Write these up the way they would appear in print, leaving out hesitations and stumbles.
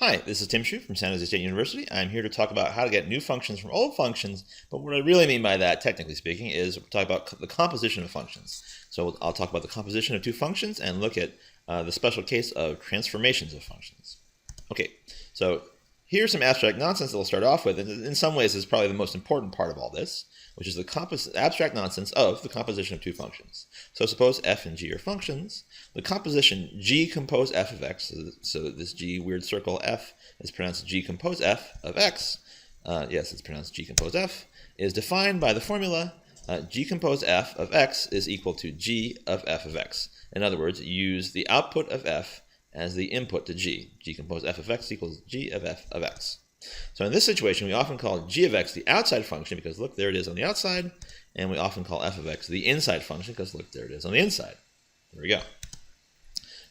Hi, this is Tim Shue from San Jose State University. I'm here to talk about how to get new functions from old functions, but what I really mean by that, technically speaking, is we'll talk about the composition of functions. So I'll talk about the composition of two functions and look at the special case of transformations of functions. Okay, so here's some abstract nonsense that we'll start off with, and in some ways is probably the most important part of all this, which is the abstract nonsense of the composition of two functions. So suppose f and g are functions. The composition g compose f of x, so this g weird circle f is pronounced g compose f of x, yes, it's pronounced g compose f, is defined by the formula g compose f of x is equal to g of f of x. In other words, use the output of f as the input to g. G compose f of x equals g of f of x. So in this situation, we often call g of x the outside function because look, there it is on the outside, and we often call f of x the inside function because look, there it is on the inside. There we go.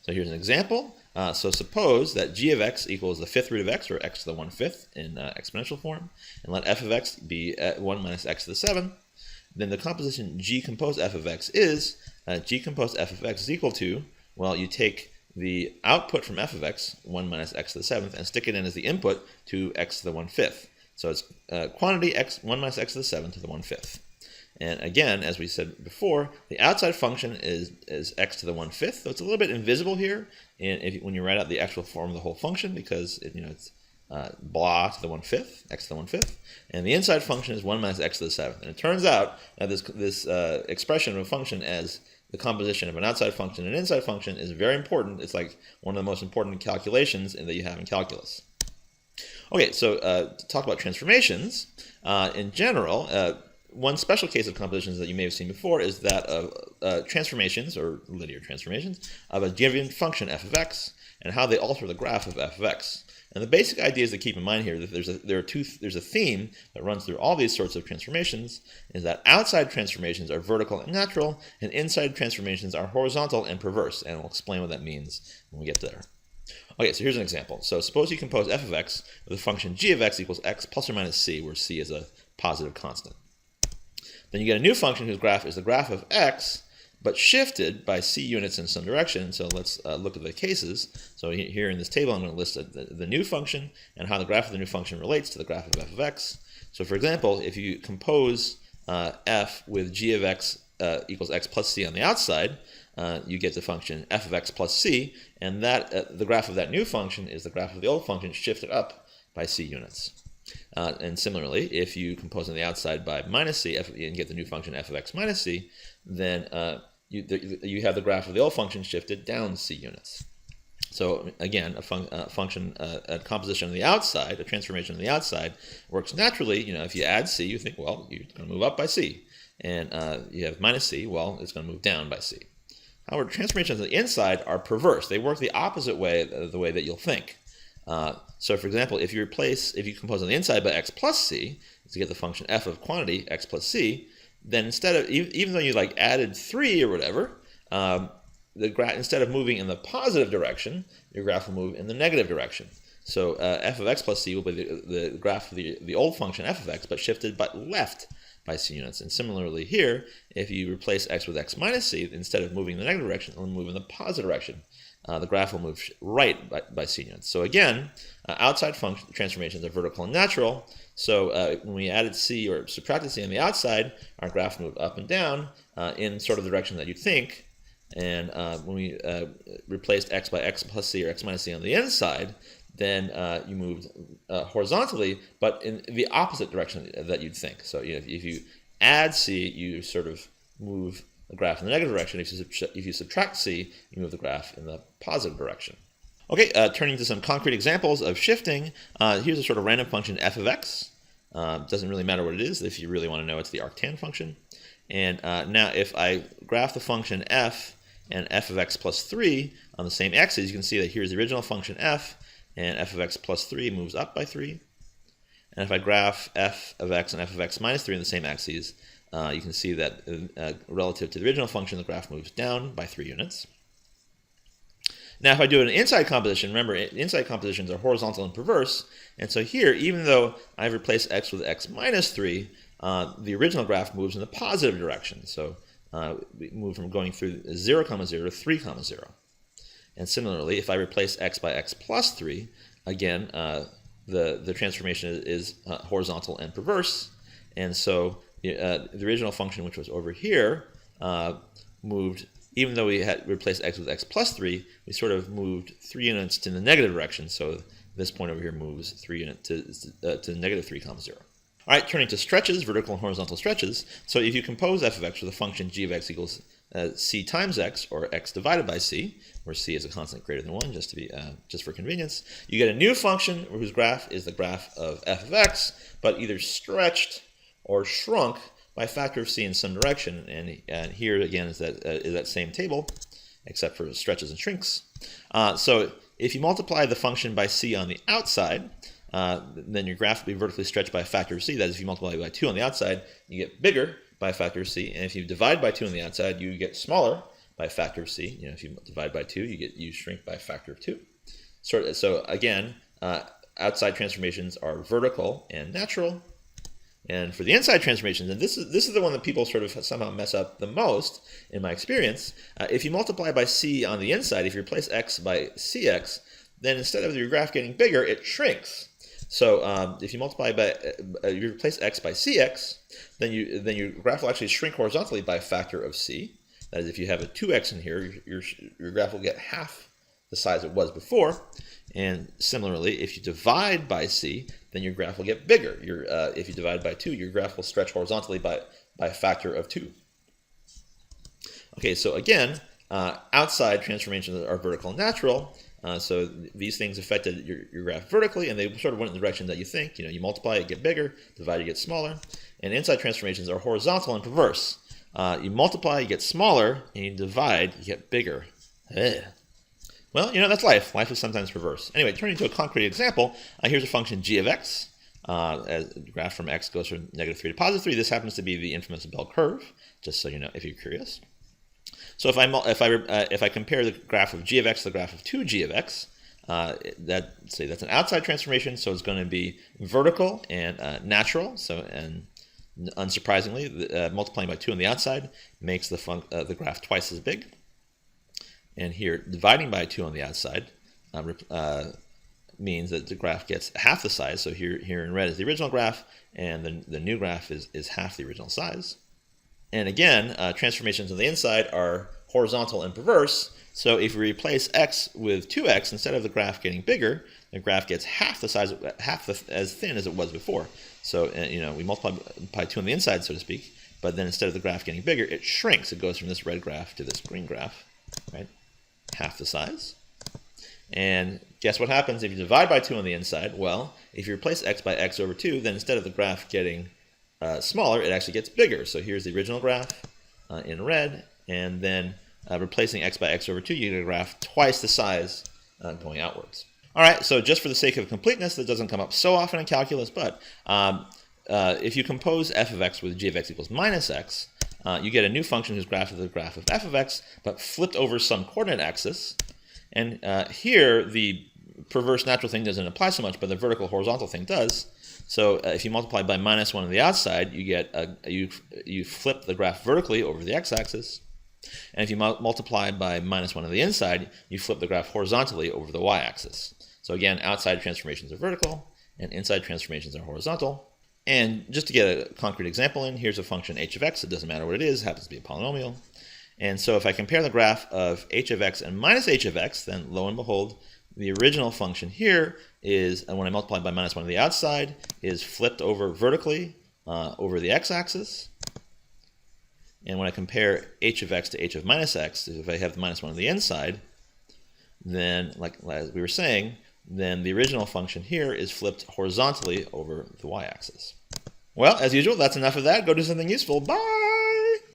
So here's an example. So suppose that g of x equals the fifth root of x, or x to the 1/5 in exponential form, and let f of x be 1 minus x to the 7. Then the composition g compose f of x is g compose f of x is equal to, well, you take the output from f of x, 1 minus x to the 7th, and stick it in as the input to x to the 1/5. So it's quantity x 1 minus x to the 7th to the 1/5. And again, as we said before, the outside function is x to the 1/5. So it's a little bit invisible here when you write out the actual form of the whole function because it's blah to the 1/5, x to the 1/5. And the inside function is 1 minus x to the 7th. And it turns out that this expression of a function as the composition of an outside function and an inside function is very important. It's like one of the most important calculations that you have in calculus. Okay, so to talk about transformations, in general, one special case of compositions that you may have seen before is that of transformations, or linear transformations, of a given function f of x and how they alter the graph of f of x. And the basic ideas to keep in mind here that there's a theme that runs through all these sorts of transformations, is that outside transformations are vertical and natural, and inside transformations are horizontal and perverse. And we'll explain what that means when we get there. Okay, so here's an example. So suppose you compose f of x with the function g of x equals x plus or minus c, where c is a positive constant. Then you get a new function whose graph is the graph of x, but shifted by c units in some direction. So let's look at the cases. So here in this table, I'm going to list the new function and how the graph of the new function relates to the graph of f of x. So for example, if you compose f with g of x equals x plus c on the outside, you get the function f of x plus c, and that the graph of that new function is the graph of the old function shifted up by c units. And similarly, if you compose on the outside by minus c and get the new function f of x minus c, then you have the graph of the old function shifted down c units. So again, a composition on the outside, a transformation on the outside, works naturally. If you add c, you think, well, you're going to move up by c. And you have minus c, well, it's going to move down by c. However, transformations on the inside are perverse. They work the opposite way, the way that you'll think. So for example, if you compose on the inside by x plus c to get the function f of quantity x plus c, then instead of, even though you added 3 or whatever, instead of moving in the positive direction, your graph will move in the negative direction. So f of x plus c will be the graph of the old function f of x, but shifted but left by c units. And similarly here, if you replace x with x minus c, instead of moving in the negative direction, it will move in the positive direction. The graph will move right by c units. So again, outside function transformations are vertical and natural. So when we added c or subtracted c on the outside, our graph moved up and down in sort of the direction that you'd think. And when we replaced x by x plus c or x minus c on the inside, then you moved horizontally, but in the opposite direction that you'd think. So if you add c, you sort of move the graph in the negative direction. If you subtract c, you move the graph in the positive direction. Okay, turning to some concrete examples of shifting, here's a sort of random function f of x. Doesn't really matter what it is. If you really want to know, it's the arctan function. And now if I graph the function f and f of x plus 3 on the same axis, you can see that here's the original function f, and f of x plus 3 moves up by 3. And if I graph f of x and f of x minus 3 on the same axes, you can see that relative to the original function, the graph moves down by 3 units. Now, if I do an inside composition, remember, inside compositions are horizontal and perverse. And so here, even though I've replaced x with x minus 3, the original graph moves in the positive direction. So we move from going through 0, 0 to 3, 0. And similarly, if I replace x by x plus 3, again, the transformation is horizontal and perverse. And so the original function, which was over here, moved, even though we had replaced x with x plus 3, we sort of moved 3 units to the negative direction. So this point over here moves 3 units to negative 3 comma 0. All right, turning to stretches, vertical and horizontal stretches. So if you compose f of x with a function g of x equals c times x, or x divided by c, where c is a constant greater than 1, just for convenience, you get a new function whose graph is the graph of f of x, but either stretched or shrunk by a factor of c in some direction. And here again is that same table, except for stretches and shrinks. So if you multiply the function by c on the outside, then your graph will be vertically stretched by a factor of c. That is, if you multiply by 2 on the outside, you get bigger by a factor of c. And if you divide by 2 on the outside, you get smaller by a factor of c. If you divide by 2, you shrink by a factor of 2. So again, outside transformations are vertical and natural. And for the inside transformations, and this is the one that people sort of somehow mess up the most in my experience, if you multiply by c on the inside, if you replace x by cx, then instead of your graph getting bigger, it shrinks. So if you multiply by, you replace x by cx, then your graph will actually shrink horizontally by a factor of c. That is, if you have a 2x in here, your graph will get half the size it was before. And similarly, if you divide by c, then your graph will get bigger. If you divide by 2, your graph will stretch horizontally by a factor of 2. Okay, so again, outside transformations are vertical and natural. So these things affected your graph vertically, and they sort of went in the direction that you think. You multiply, it get bigger, divide, it gets smaller. And inside transformations are horizontal and perverse. You multiply, you get smaller, and you divide, you get bigger. Ugh. Well, that's life. Life is sometimes perverse. Anyway, turning to a concrete example, here's a function g of x. As the graph from x goes from negative 3 to positive 3. This happens to be the infamous bell curve, just so you know if you're curious. So if I compare the graph of g of x to the graph of 2g of x, that's an outside transformation, so it's going to be vertical and natural. And unsurprisingly, multiplying by 2 on the outside makes the graph twice as big. And here, dividing by 2 on the outside means that the graph gets half the size. So here in red is the original graph, and the new graph is half the original size. And again, transformations on the inside are horizontal and perverse. So if we replace x with 2x, instead of the graph getting bigger, the graph gets half the size, as thin as it was before. So we multiply by 2 on the inside, so to speak, but then instead of the graph getting bigger, it shrinks. It goes from this red graph to this green graph, right? Half the size. And guess what happens if you divide by 2 on the inside? Well, if you replace x by x over 2, then instead of the graph getting smaller, it actually gets bigger. So here's the original graph in red, and then replacing x by x over 2, you get a graph twice the size going outwards. All right, so just for the sake of completeness, that doesn't come up so often in calculus, but if you compose f of x with g of x equals minus x, you get a new function whose graph is the graph of f of x, but flipped over some coordinate axis. And here, the perverse natural thing doesn't apply so much, but the vertical horizontal thing does. So if you multiply by minus 1 on the outside, you get you flip the graph vertically over the x-axis. And if you multiply by minus 1 on the inside, you flip the graph horizontally over the y-axis. So again, outside transformations are vertical, and inside transformations are horizontal. And just to get a concrete example in, here's a function h of x. It doesn't matter what it is. It happens to be a polynomial. And so if I compare the graph of h of x and minus h of x, then lo and behold, the original function here is, and when I multiply by minus 1 on the outside, is flipped over vertically over the x-axis. And when I compare h of x to h of minus x, if I have the minus 1 on the inside, then, like as we were saying, then the original function here is flipped horizontally over the y-axis. Well, as usual, that's enough of that. Go do something useful. Bye!